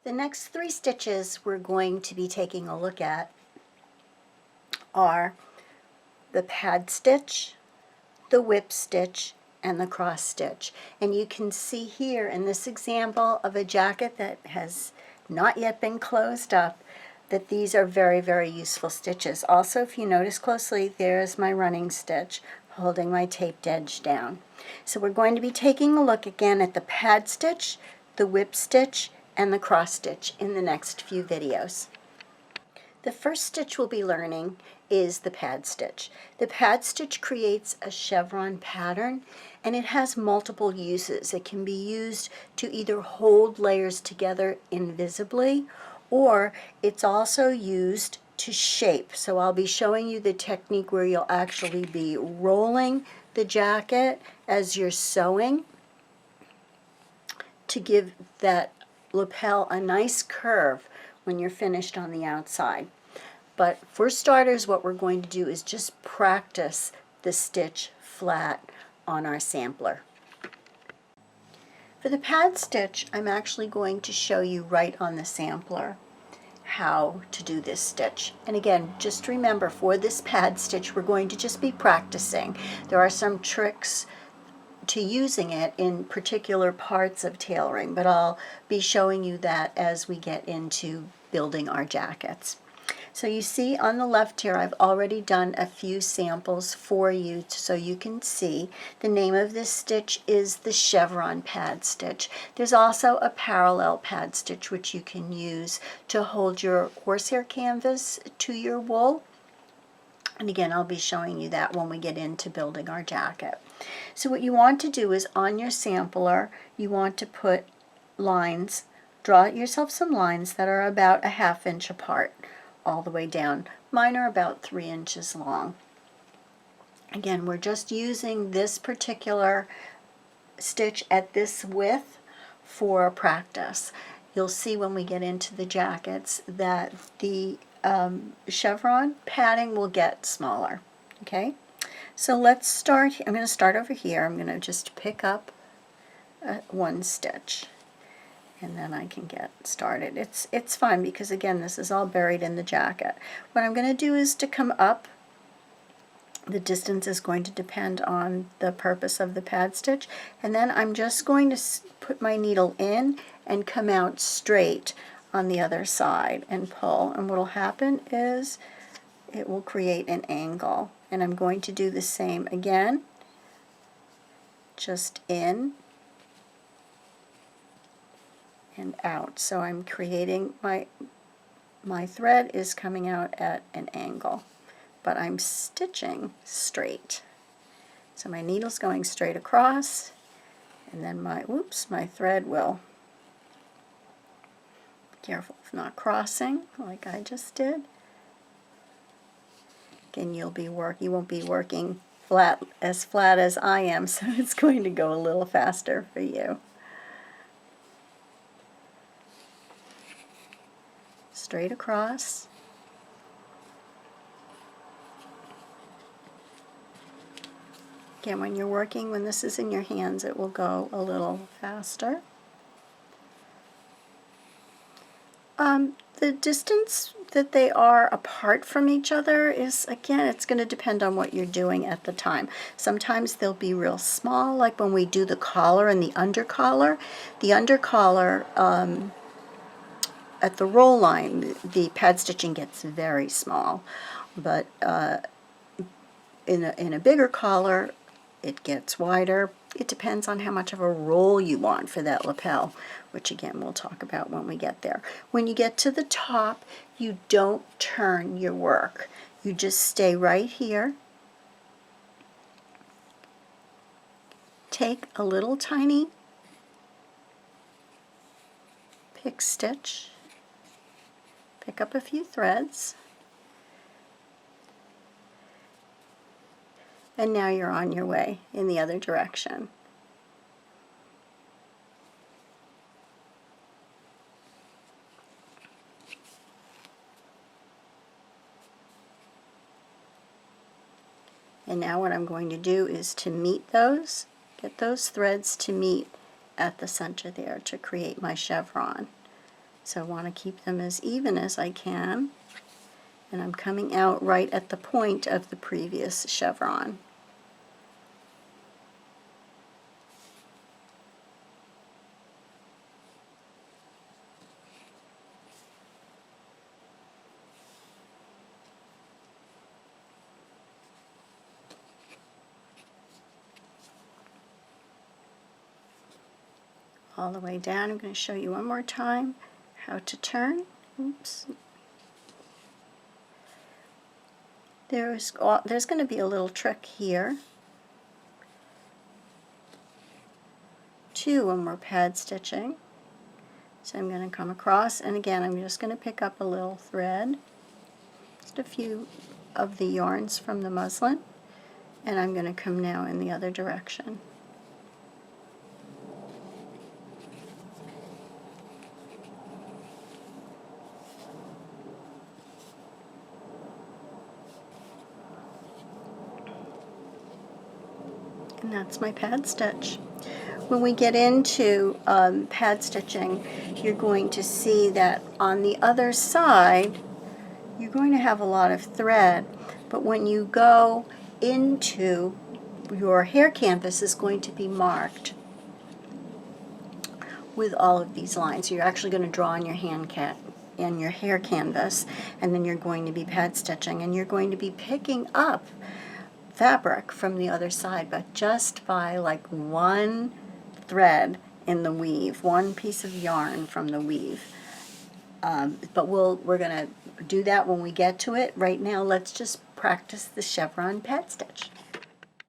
The next 3 stitches we're going to be taking a look at are the pad stitch, the whip stitch, and the cross stitch. And you can see here in this example of a jacket that has not yet been closed up that these are very, very useful stitches. Also, if you notice closely, there's my running stitch holding my taped edge down. So we're going to be taking a look again at the pad stitch, the whip stitch, and the cross stitch in the next few videos. The first stitch we'll be learning is the pad stitch. The pad stitch creates a chevron pattern, and it has multiple uses. It can be used to either hold layers together invisibly, or it's also used to shape. So I'll be showing you the technique where you'll actually be rolling the jacket as you're sewing to give that lapel a nice curve when you're finished on the outside. But for starters, what we're going to do is just practice the stitch flat on our sampler. For the pad stitch, I'm actually going to show you right on the sampler how to do this stitch. And again, just remember, for this pad stitch, we're going to just be practicing. There are some tricks to using it in particular parts of tailoring, but I'll be showing you that as we get into building our jackets. So you see on the left here, I've already done a few samples for you so you can see. The name of this stitch is the chevron pad stitch. There's also a parallel pad stitch which you can use to hold your horsehair canvas to your wool. And again, I'll be showing you that when we get into building our jacket. So what you want to do is on your sampler, you want to put lines, draw yourself some lines that are about a 1/2 inch apart all the way down. Mine are about 3 inches long. Again, we're just using this particular stitch at this width for practice. You'll see when we get into the jackets that the chevron padding will get smaller. Okay, so let's start. I'm going to start over here. I'm going to just pick up one stitch, and then I can get started. It's fine because again, this is all buried in the jacket. What I'm going to do is to come up. The distance is going to depend on the purpose of the pad stitch, and then I'm just going to put my needle in and come out straight on the other side and pull, and what will happen is it will create an angle, and I'm going to do the same again, just in and out. So I'm creating my thread is coming out at an angle, but I'm stitching straight. So my needle's going straight across, and then my thread will, careful of not crossing like I just did. Again, you won't be working flat as I am, so it's going to go a little faster for you. Straight across. Again, when you're working, when this is in your hands, it will go a little faster. The distance that they are apart from each other is, again, it's going to depend on what you're doing at the time. Sometimes they'll be real small, like when we do the collar and the undercollar. The undercollar, at the roll line, the pad stitching gets very small, but in a bigger collar, it gets wider. It depends on how much of a roll you want for that lapel, which again we'll talk about when we get there. When you get to the top, you don't turn your work. You just stay right here. Take a little tiny pick stitch, pick up a few threads, and now you're on your way in the other direction. And now what I'm going to do is to meet those, get those threads to meet at the center there to create my chevron. So I want to keep them as even as I can. And I'm coming out right at the point of the previous chevron. All the way down. I'm going to show you one more time how to turn. Oops. There's going to be a little trick here too when we're pad stitching. So I'm going to come across, and again I'm just going to pick up a little thread, just a few of the yarns from the muslin, and I'm going to come now in the other direction. And that's my pad stitch. When we get into pad stitching, you're going to see that on the other side you're going to have a lot of thread, but when you go into your hair canvas is going to be marked with all of these lines. So you're actually going to draw on your in your hair canvas, and then you're going to be pad stitching, and you're going to be picking up fabric from the other side, but just by like one thread in the weave, one piece of yarn from the weave. But we're going to do that when we get to it. Right now, let's just practice the chevron pad stitch.